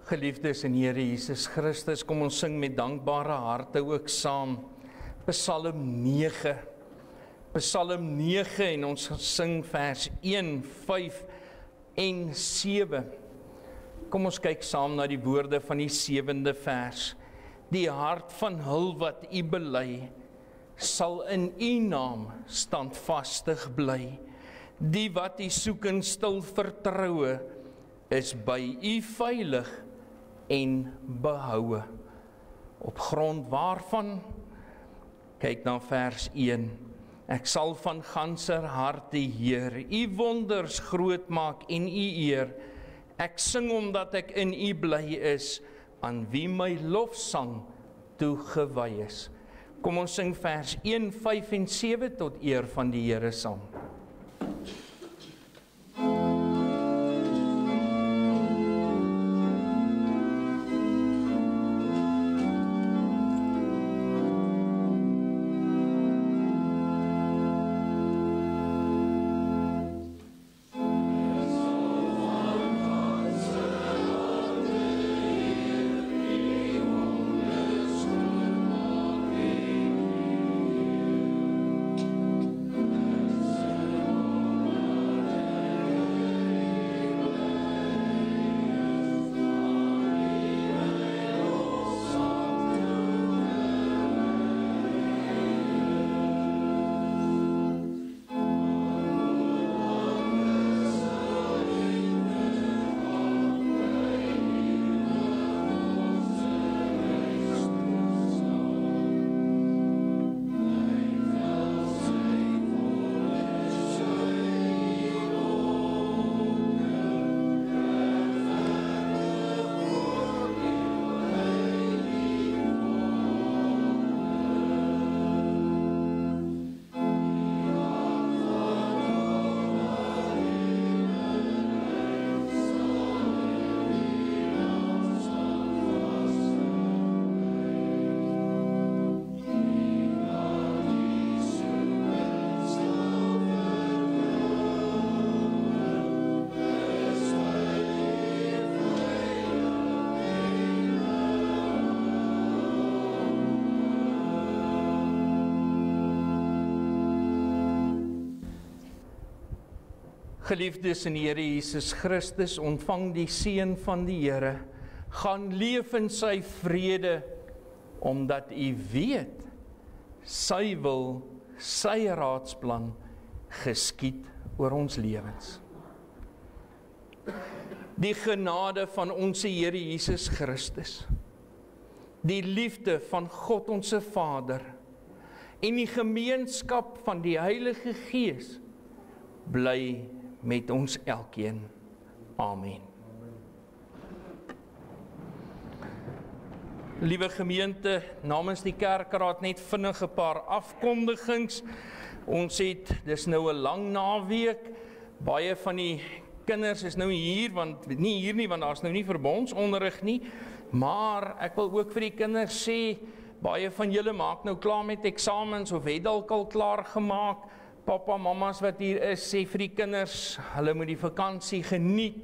Geliefdes in Here Jesus Christus, kom ons sing met dankbare harte ook saam. Psalm 9. Psalm 9 en ons sing vers 1, 5 en 7. Kom ons kyk saam na die woorde van die 7de vers. Die hart van hul wat U bely, sal in U naam standvastig bly. Die wat U soek in stil vertroue, is by U veilig en behoue. Op grond waarvan? Kyk na vers 1. Ek sal van ganser hart die Heer, U wonders groot maak en U eer. Ek sing omdat ek in U bly is, aan wie my lofsang toegewy is. Kom ons sing vers 1, 5 en 7 tot eer van die Here saam. Geliefdes in die Here Jesus Christus, ontvang die seën van die Here. Gaan leef in sy vrede, omdat U weet, sy wil, sy raadsplan geskied oor ons lewens. Die genade van ons Here Jesus Christus, die liefde van God ons Vader en die gemeenskap van die Heilige Gees bly met ons elkeen. Amen. Liewe gemeente, namens die kerkraad net vinnig 'n paar afkondigings. Ons het, dis nou 'n lang naweek. Baie van die kinders is nou hier, want daar's nou nie verbondsonderrig nie. Maar ek wil ook vir die kinders sê, baie van julle maak nou klaar met eksamens of het dalk al klaar gemaak. Papa, mamas wat hier is, sê vir die kinders, hulle moet die vakansie geniet,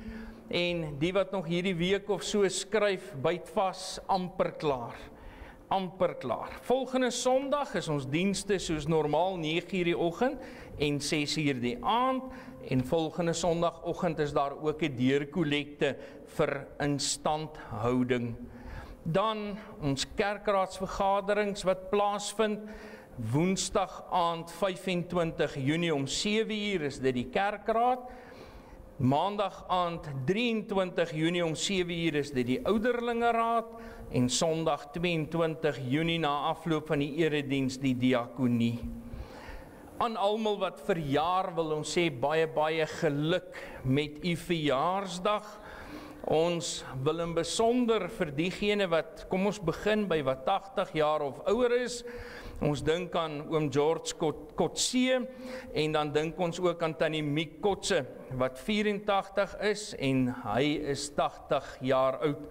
en die wat nog hierdie week of so skryf, byt vas, amper klaar. Amper klaar. Volgende Sondag is ons dienste soos normaal 9:00 die oggend en 6:00 die aand, en volgende Sondagoggend is daar ook 'n deurkollekte vir instandhouding. Dan ons kerkraadsvergaderings wat plaasvind, Woensdag aand 25 Junie om 7:00 is dit die kerkraad. Maandag aand 23 Junie om 7:00 is dit die ouderlingeraad. En Sondag 22 Junie na afloop van die erediens die diakonie. Aan almal wat verjaar wil ons sê baie geluk met u verjaarsdag. Ons wil in besonder vir diegene wat, kom ons begin by wat 80 jaar of ouer is. Ons dink aan oom George Kotse en dan dink ons ook aan tannie Miek Kotse wat 84 is en hy is 80 jaar oud.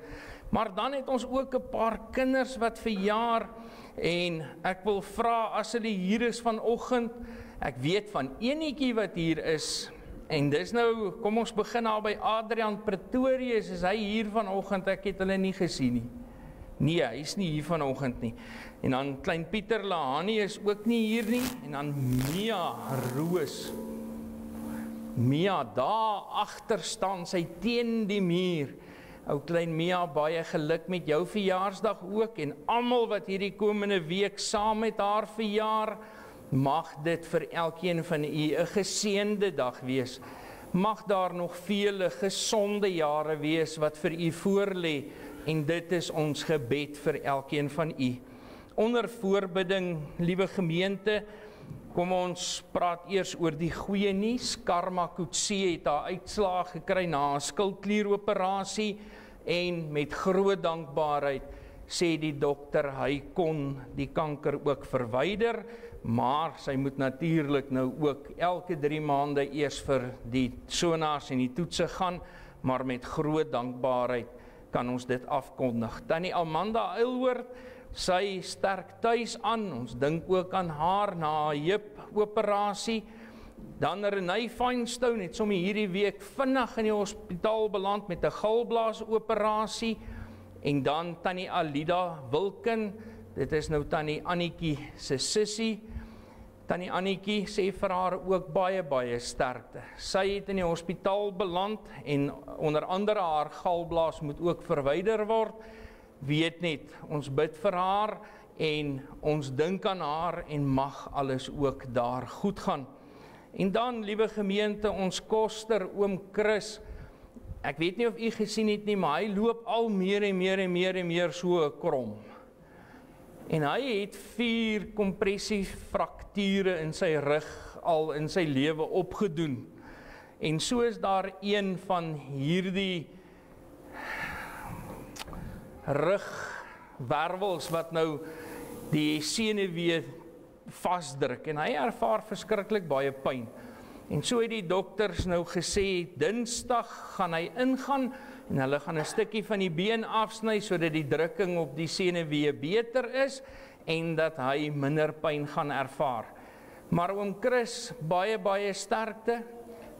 Maar dan het ons ook 'n paar kinders wat verjaar en ek wil vra as hulle hier is vanoggend, ek weet van enetjie wat hier is En dis nou, kom ons begin daar by Adrian Pretorius, is hy hier vanoggend, ek het hulle nie gesien nie. Nee, hy is nie hier vanoggend nie. En dan klein Pieter Lahani is ook nie hier nie, en dan Mia Roos. Mia, daar agter staan sy teen die muur. Ou klein Mia, baie geluk met jou verjaarsdag ook, en almal wat hierdie komende week saam met haar verjaar, mag dit vir elkeen van u 'n geseënde dag wees. Mag daar nog vele gesonde jare wees wat vir u voorlê, en dit is ons gebed vir elkeen van u. Onder voorbidding, liewe gemeente, kom ons praat eers oor die goeie nuus. Karma Kutsie het haar uitslaag gekry na 'n skildklieroperasie, en met groot dankbaarheid sê die dokter hy kon die kanker ook verwyder, maar sy moet natuurlik nou ook elke 3 maande eers vir die sonars en die toetse gaan, maar met groot dankbaarheid kan ons dit afkondig. Tannie Amanda Eilhoort, sy sterk tuis aan, ons dink ook aan haar na 'n heupoperasie. Dan Renée Feinstone het sommer hierdie week vinnig in die hospitaal beland met 'n galblaasoperasie. En dan tannie Alida Wilken, dit is nou tannie Annetjie se sussie. Tannie Annetjie sê vir haar ook baie sterkte. Sy het in die hospitaal beland en onder andere haar galblaas moet ook verwyder word. Weet net, ons bid vir haar en ons dink aan haar en mag alles ook daar goed gaan. En dan, liewe gemeente, ons koster oom Chris. Ek weet nie of u gesien het nie, maar hy loop al meer en meer so krom. En hy het 4 kompressiefrakture in sy rug al in sy lewe opgedoen. En so is daar een van hierdie rugwervels wat nou die senuwee vasdruk, en hy ervaar verskriklik baie pyn. En so het die dokters nou gesê, Dinsdag gaan hy ingaan, en hulle gaan 'n stukkie van die been afsny, sodat die drukking op die senuwee beter is, en dat hy minder pyn gaan ervaar. Maar oom Chris, baie sterkte,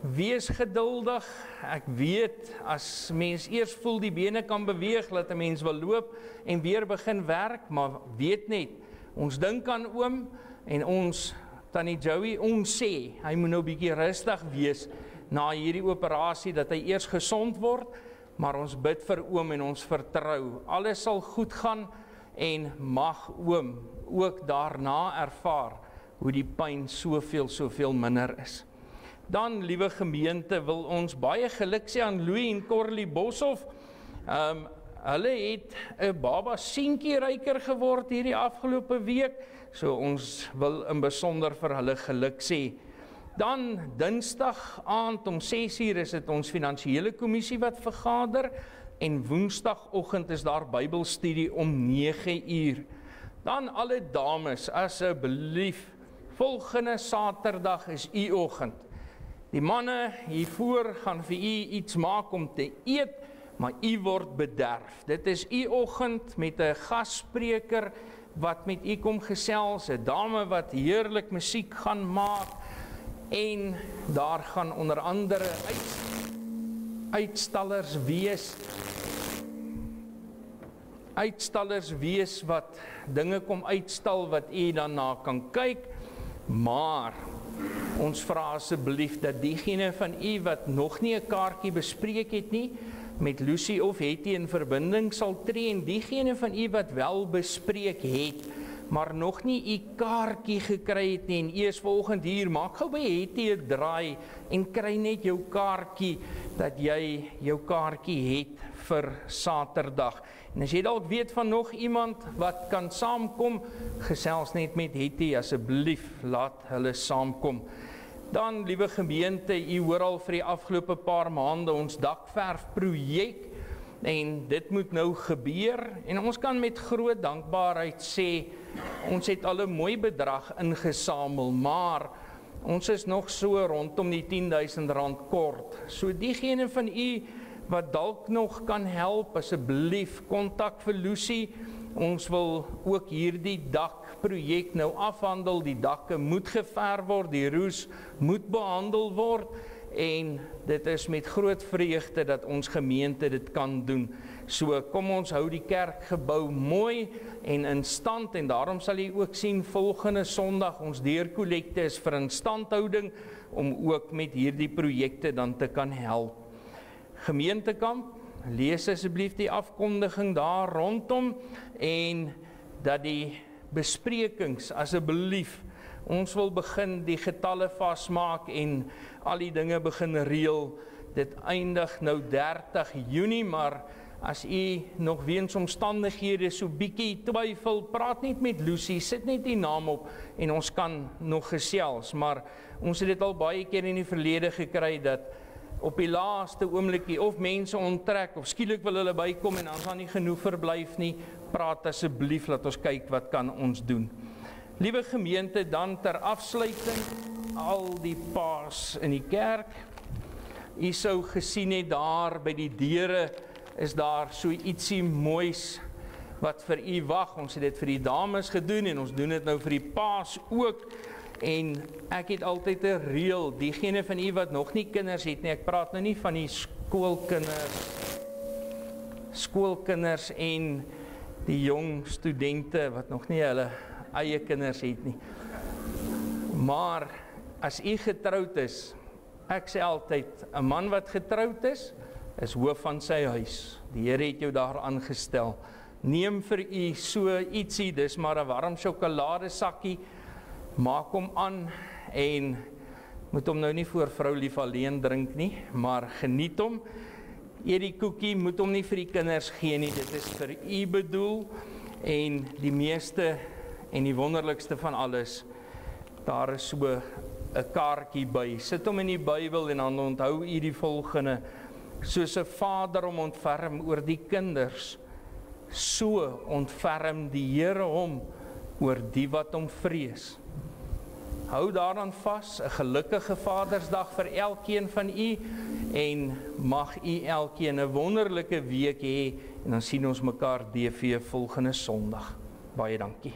wees geduldig. Ek weet, as mens eers voel die bene kan beweeg, laat 'n mens wil loop, en weer begin werk, maar weet net, ons dink aan oom, en ons, tannie Joey, ons sê, hy moet nou bietjie rustig wees na hierdie operasie, dat hy eers gesond word, maar ons bid vir oom en ons vertrou. Alles sal goed gaan, en mag oom ook daarna ervaar, hoe die pyn soveel minder is. Dan, liewe gemeente, wil ons baie geluk sê aan Louis en Corlie Boshoff. Hulle het 'n baba seentjie ryker geword hierdie afgelope week, so ons wil in besonder vir hulle geluk sê. Dan Dinsdag aand om 6:00 is dit ons finansiële kommissie wat vergader, en Woensdagoggend is daar Bybelstudie om 9:00. Dan alle dames, asseblief, volgende Saterdag is u oggend. Die manne hiervoor gaan vir u iets maak om te eet, maar u word bederf. Dit is u oggend met 'n gasspreker wat met u kom gesels, 'n dame wat heerlik musiek gaan maak, en daar gaan onder andere uitstallers wees wat dinge kom uitstal wat u dan na kan kyk, maar ons vra asseblief dat diegene van u wat nog nie 'n kaartjie bespreek het nie, met Lucy of Hetty in verbinding sal tree, en diegene van u wat wel bespreek het, maar nog nie u kaartjie gekry het nie, en u is vanoggend hier, maak gou by Hetty 'n draai, en kry net jou kaartjie, dat jy jou kaartjie het vir Saterdag. En as jy dalk weet van nog iemand wat kan saamkom, gesels net met Hetty, asseblief, laat hulle saamkom. Dan, liewe gemeente, u hoor al vir die afgelope paar maande ons dakverfprojek, en dit moet nou gebeur, en ons kan met groot dankbaarheid sê, ons het al 'n mooi bedrag ingesamel, maar ons is nog so rondom die R10.000 kort. So diegene van u wat dalk nog kan help, asseblief kontak vir Lucy. Ons wil ook hierdie dakprojek nou afhandel. Die dakke moet geverf word, die roes moet behandel word, en dit is met groot vreugde dat ons gemeente dit kan doen. So kom ons hou die kerkgebou mooi en in stand, en daarom sal jy ook sien volgende Sondag ons deurkollekte is vir instandhouding om ook met hierdie projekte dan te kan help. Gemeentekamp, lees asseblief die afkondiging daar rondom en dat die besprekings asseblief, ons wil begin die getalle vasmaak en al die dinge begin reël. Dit eindig nou 30 Junie, maar as u nog weens omstandighede so bietjie twyfel, praat net met Lucy, sit net die naam op en ons kan nog gesels, maar ons het dit al baie keer in die verlede gekry dat op die laaste oomblikie of mense onttrek of skielik wil hulle bykom en ons dan nie genoeg verblyf nie, praat asseblief, laat ons kyk wat kan ons doen. Liewe gemeente, dan ter afsluiting, al die paas in die kerk, u sou gesien het daar by die deure, is daar so ietsie moois wat vir u wag. Ons het dit vir die dames gedoen en ons doen dit nou vir die paas ook. En ek het altyd 'n reël, diegene van u wat nog nie kinders het nie, ek praat nou nie van die skoolkinders en die jong studente wat nog nie hulle eie kinders het nie. Maar as u getroud is, ek sê altyd, 'n man wat getroud is hoof van sy huis. Die Here het jou daar aangestel. Neem vir u so ietsie, dis maar 'n warm sjokoladesakkie, maak hom aan en moet hom nou nie voor vrou lief alleen drink nie, maar geniet hom. Eet die koekie, moet hom nie vir die kinders gee nie, dit is vir u bedoel. En die meeste en die wonderlikste van alles, daar is so 'n kaartjie by. Sit hom in die Bybel en dan onthou u die volgende: soos 'n vader hom ontferm oor die kinders, so ontferm die Here hom oor die wat hom vrees. Hou daaraan vas, 'n gelukkige Vadersdag vir elkeen van u en mag u elkeen 'n wonderlike week hê en dan sien ons mekaar DV volgende Sondag. Baie dankie.